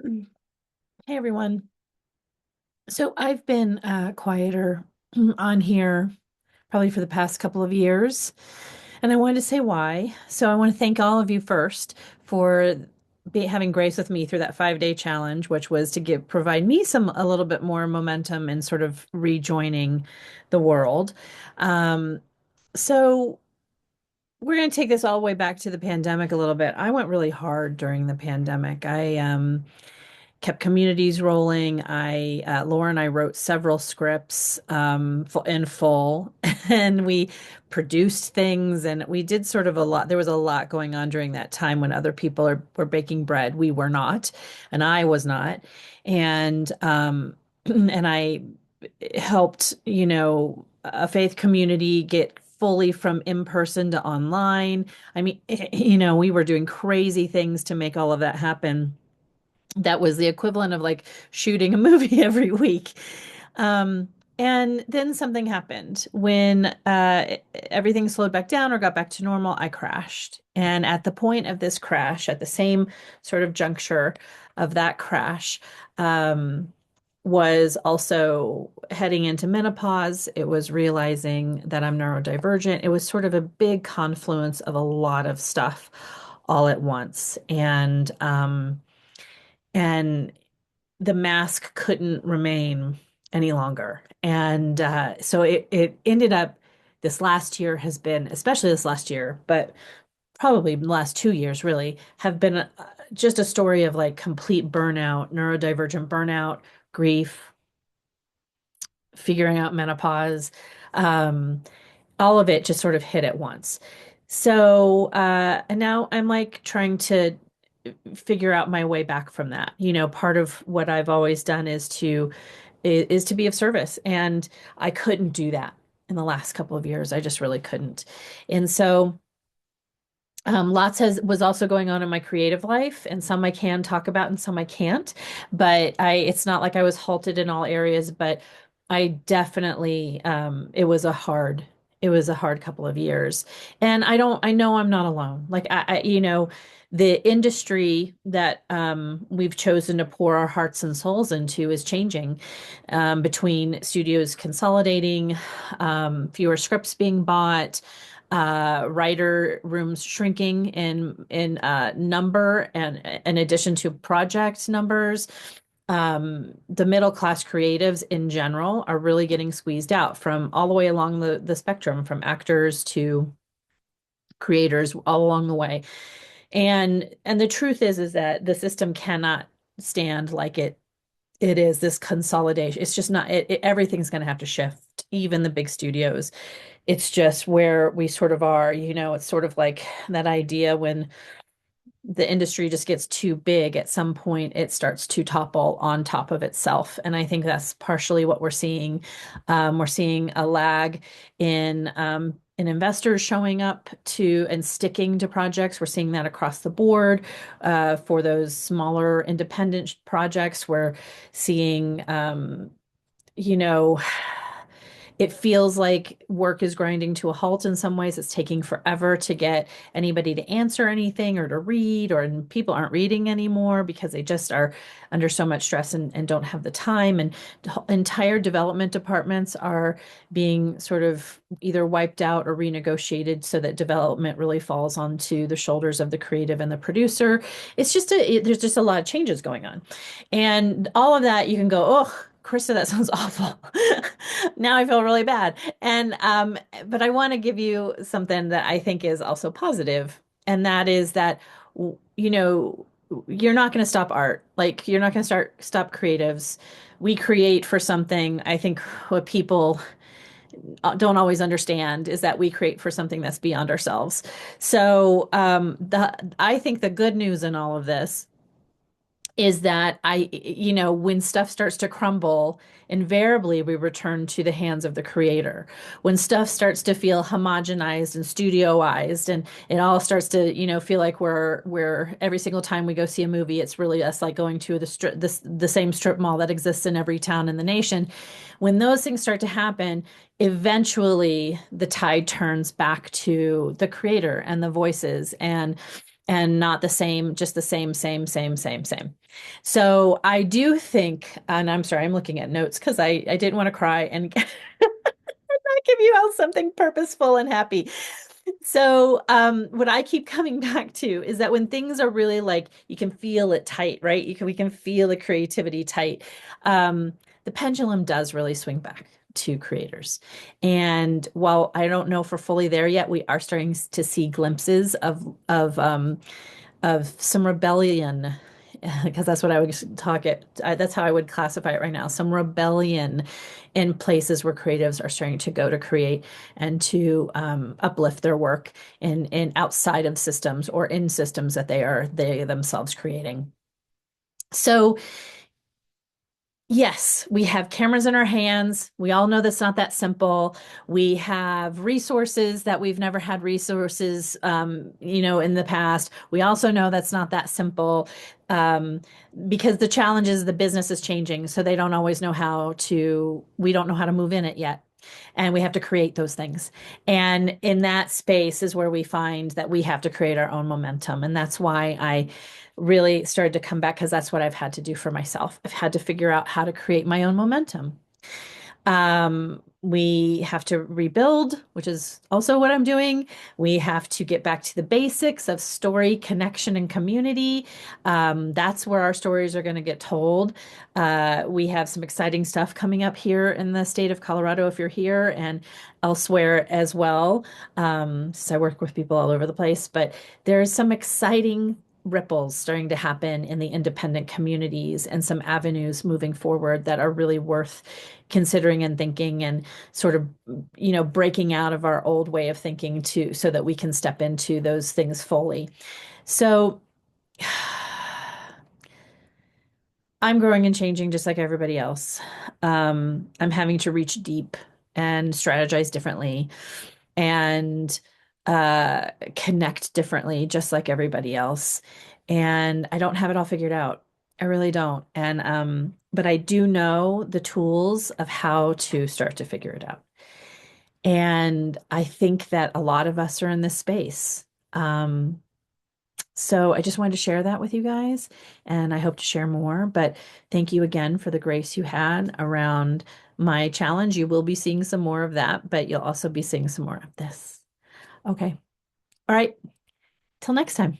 Hey everyone. So I've been quieter on here probably for the past couple of years, and I wanted to say why. So I want to thank all of you first for having grace with me through that 5-day challenge, which was to provide me a little bit more momentum and sort of rejoining the world. Um, so we're going to take this all the way back to the pandemic a little bit. I went really hard during the pandemic. I kept communities rolling. Laura and I wrote several scripts in full, and we produced things, and we did sort of a lot. There was a lot going on during that time when other people were baking bread. We were not, and I was not, and and I helped, a faith community get fully from in person to online. I mean, we were doing crazy things to make all of that happen. That was the equivalent of like shooting a movie every week. Um, and then something happened when everything slowed back down or got back to normal. I crashed. And at the point of this crash, at the same sort of juncture of that crash, was also heading into menopause. It was realizing that I'm neurodivergent. It was sort of a big confluence of a lot of stuff all at once. And the mask couldn't remain any longer. And so it ended up, this last year has been, especially this last year, but probably the last 2 years really, have been just a story of like complete burnout, neurodivergent burnout, grief, figuring out menopause. Um, all of it just sort of hit at once. So, and now I'm like trying to figure out my way back from that. Part of what I've always done is to be of service, and I couldn't do that in the last couple of years. I just really couldn't. And so lots was also going on in my creative life, and some I can talk about and some I can't. But it's not like I was halted in all areas, but I definitely, it was a hard couple of years. And I know I'm not alone. Like the industry that we've chosen to pour our hearts and souls into is changing, between studios consolidating, fewer scripts being bought, writer rooms shrinking in number, and in addition to project numbers. The middle class creatives in general are really getting squeezed out from all the way along the spectrum, from actors to creators, all along the way. And the truth is that the system cannot stand like it is, this consolidation. It's just not, everything's going to have to shift, even the big studios. It's just where we sort of are. It's sort of like that idea when the industry just gets too big, at some point it starts to topple on top of itself. And I think that's partially what we're seeing. We're seeing a lag in investors showing up to and sticking to projects. We're seeing that across the board, for those smaller independent projects. We're seeing, you know, it feels like work is grinding to a halt in some ways. It's taking forever to get anybody to answer anything or to read, or and people aren't reading anymore because they just are under so much stress and don't have the time. And entire development departments are being sort of either wiped out or renegotiated so that development really falls onto the shoulders of the creative and the producer. There's just a lot of changes going on. And all of that, you can go, oh, Krista, that sounds awful. Now I feel really bad. And but I want to give you something that I think is also positive, and that is that you know you're not going to stop art. Like you're not going to stop creatives. We create for something. I think what people don't always understand is that we create for something that's beyond ourselves. So I think the good news in all of this is that when stuff starts to crumble, invariably we return to the hands of the creator. When stuff starts to feel homogenized and studioized, and it all starts to, feel like we're every single time we go see a movie, it's really us like going to the same strip mall that exists in every town in the nation. When those things start to happen, eventually the tide turns back to the creator and the voices. And and not the same, just the same, same, same, same, same. So I do think, and I'm sorry, I'm looking at notes because I didn't want to cry and give you all something purposeful and happy. So, what I keep coming back to is that when things are really like you can feel it tight, right? We can feel the creativity tight. Um, the pendulum does really swing back to creators. And while I don't know if we're fully there yet, we are starting to see glimpses of some rebellion, because that's what I would talk it. That's how I would classify it right now. Some rebellion in places where creatives are starting to go to create and to uplift their work in outside of systems or in systems that they themselves creating. So yes, we have cameras in our hands. We all know that's not that simple. We have resources that we've never had resources, in the past. We also know that's not that simple, um, because the challenge is the business is changing, so they don't always know we don't know how to move in it yet. And we have to create those things. And in that space is where we find that we have to create our own momentum. And that's why I really started to come back because that's what I've had to do for myself. I've had to figure out how to create my own momentum. We have to rebuild, which is also what I'm doing. We have to get back to the basics of story, connection, and community. That's where our stories are going to get told. We have some exciting stuff coming up here in the state of Colorado if you're here and elsewhere as well. So I work with people all over the place, but there's some exciting ripples starting to happen in the independent communities and some avenues moving forward that are really worth considering and thinking and sort of breaking out of our old way of thinking too so that we can step into those things fully. So I'm growing and changing just like everybody else. I'm having to reach deep and strategize differently and connect differently, just like everybody else. And I don't have it all figured out. I really don't. And but I do know the tools of how to start to figure it out. And I think that a lot of us are in this space. Um, so I just wanted to share that with you guys, and I hope to share more. But thank you again for the grace you had around my challenge. You will be seeing some more of that, but you'll also be seeing some more of this. Okay. All right. Till next time.